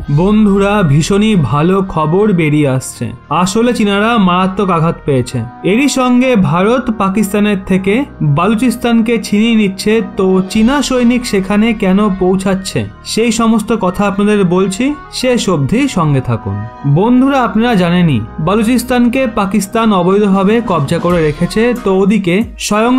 বন্ধুরা ভীষণই ভালো খবর বেরিয়ে আসছে। আসলে চীনারা মারাত্মক আঘাত পেয়েছে। এরই সঙ্গে ভারত পাকিস্তানের থেকে বালুচিস্তানকে ছিনিয়ে নিচ্ছে। তো চীনা সৈনিক সেখানে কেন পৌঁছাচ্ছে সেই সমস্ত কথা আপনাদের বলছি, শেষ অবধি সঙ্গে থাকুন। বন্ধুরা আপনারা জানেনই বালুচিস্তানকে পাকিস্তান অবৈধভাবে কবজা করে রেখেছে। তো ওদিকে স্বয়ং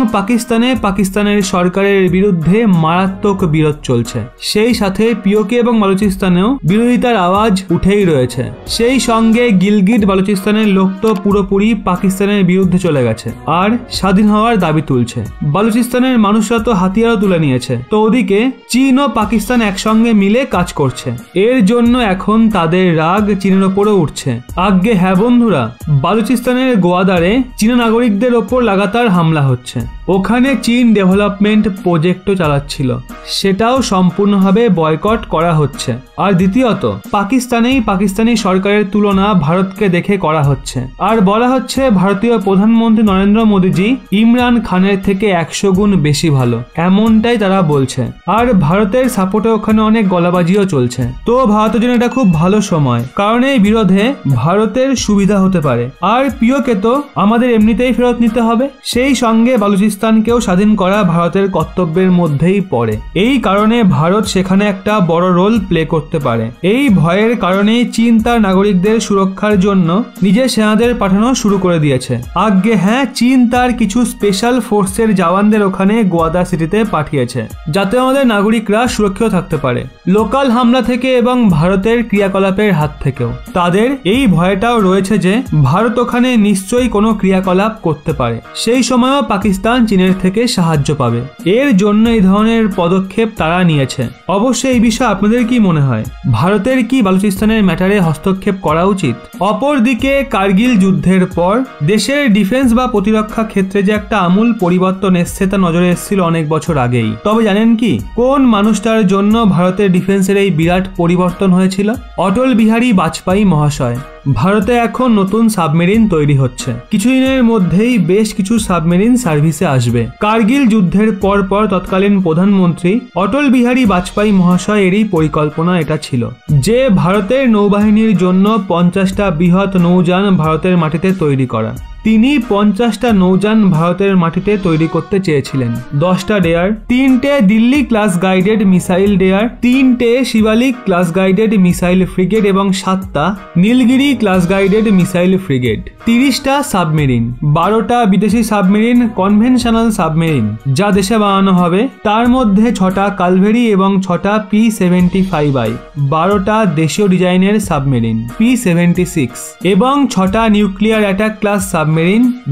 পাকিস্তানের সরকারের বিরুদ্ধে মারাত্মক বিরোধ চলছে। সেই সাথে পিওকে এবং বালুচিস্তানেও বিরোধিতার আওয়াজ উঠেই রয়েছে। সেই সঙ্গে গিলগিট বালুচিস্তানের লোক তো পুরোপুরি পাকিস্তানের বিরুদ্ধে চলে গেছে আর স্বাধীন হওয়ার দাবি তুলছে। বালুচিস্তানের মানুষরা তো হাতিয়ারও তুলে নিয়েছে। তো ওদিকে চীন ও পাকিস্তান একসঙ্গে মিলে কাজ করছে। এর জন্য এখন তাদের রাগ চীনের ওপরও উঠছে। আজ্ঞে হ্যাঁ বন্ধুরা, বালুচিস্তানের গোয়াদারে চীনা নাগরিকদের ওপর লাগাতার হামলা হচ্ছে। ওখানে চীন ডেভেলপমেন্ট প্রজেক্টও চালাচ্ছিল, সেটাও সম্পূর্ণভাবে বয়কট করা হচ্ছে। আর দ্বিতীয়ত পাকিস্তানি সরকারের তুলনা ভারতকে দেখে করা হচ্ছে। আর বলা হচ্ছে ভারতীয় প্রধানমন্ত্রী নরেন্দ্র মোদীজি ইমরান খানের থেকে 100 গুণ বেশি ভালো, এমনটাই তারা বলছে। আর ভারতের সাপোর্টে ওখানে অনেক গলাবাজিও চলছে। তো ভারতের জন্য এটা খুব ভালো সময়, কারণ এই বিরোধে ভারতের সুবিধা হতে পারে। আর পিওকে তো আমাদের এমনিতেই ফেরত নিতে হবে। সেই সঙ্গে বালুচিস্তানকেও স্বাধীন করা ভারতের কর্তব্যের মধ্যেই পড়ে। এই কারণে ভারত সেখানে একটা বড় রোল প্লে করতে পারে। এই ভয়ের কারণে চীন তার নাগরিকদের সুরক্ষার জন্য নিজের সেনাদের পাঠানো শুরু করে দিয়েছে। আজ্ঞে হ্যাঁ, চীন তার কিছু স্পেশাল ফোর্সের জওয়ানদের ওখানে গোয়াদা সিটিতে পাঠিয়েছে, যাতে আমাদের নাগরিকরা সুরক্ষিত থাকতে পারে লোকাল হামলা থেকে এবং ভারতের ক্রিয়াকলাপের হাত থেকেও। তাদের এই ভয়টাও রয়েছে যে ভারত ওখানে নিশ্চয়ই কোনো ক্রিয়াকলাপ করতে পারে। সেই সময়ও পাকিস্তান চীনের থেকে সাহায্য পাবে। এর জন্য এই ধরনের পদক্ষেপ তারা নিয়েছে। অবশ্যই এই বিষয়ে আপনাদের কি মনে হয়? ভারতের কি বালুচিস্তানের ম্যাটারে হস্তক্ষেপ করা উচিত? অপরদিকে কার্গিল যুদ্ধের পর দেশের ডিফেন্স বা প্রতিরক্ষা ক্ষেত্রে যে একটা আমূল পরিবর্তন এসছে তা নজরে এসেছিল অনেক বছর আগেই। তবে জানেন কি কোন মানুষটার জন্য ভারতের ডিফেন্সের এই বিরাট পরিবর্তন হয়েছিল? অটল বিহারী বাজপেয়ী মহাশয়। ভারতে এখন নতুন সাবমেরিন তৈরি হচ্ছে। কিছুদিনের মধ্যেই বেশ কিছু সাবমেরিন সার্ভিসে আসবে। কার্গিল যুদ্ধের পর তৎকালীন প্রধানমন্ত্রী অটল বিহারী বাজপেয়ী মহাশয় এরই পরিকল্পনা এটা ছিল যে ভারতের নৌবাহিনীর জন্য 50টা বৃহৎ নৌযান ভারতের মাটিতে তৈরি করা। তিনি 50টা নৌযান ভারতের মাটিতে তৈরি করতে চেয়েছিলেন। 10টা ডেয়ার, 3টে দিল্লি ক্লাস গাইডেড মিসাইল ডেয়ার, 3টে Shivalik class guided missile frigate এবং 7টা Nilgiri class guided missile frigate, 30টা সাবমেরিন, 12টা বিদেশি সাবমেরিন কনভেনশনাল সাবমেরিন যা দেশে বানানো হবে, তার মধ্যে 6টা কালভেরি এবং 6টা P-75I, 12টা দেশীয় ডিজাইনের সাবমেরিন P-76 এবং 6টা নিউক্লিয়ার অ্যাটাক ক্লাস সাবমেরিন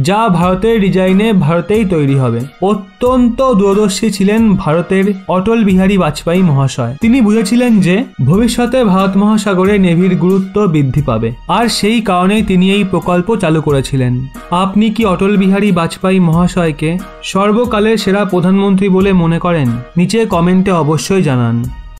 যা ভারতের ডিজাইনে ভারতেই তৈরি হবে। অত্যন্ত দূরদর্শী ছিলেন ভারতের অটল বিহারী বাজপেয়ী মহাশয়। তিনি বুঝেছিলেন যে ভবিষ্যতে ভারত মহাসাগরে নেভির গুরুত্ব বৃদ্ধি পাবে, আর সেই কারণেই তিনি এই প্রকল্প চালু করেছিলেন। আপনি কি অটল বিহারী বাজপেয়ী মহাশয়কে সর্বকালের সেরা প্রধানমন্ত্রী বলে মনে করেন? নিচে কমেন্টে অবশ্যই জানান।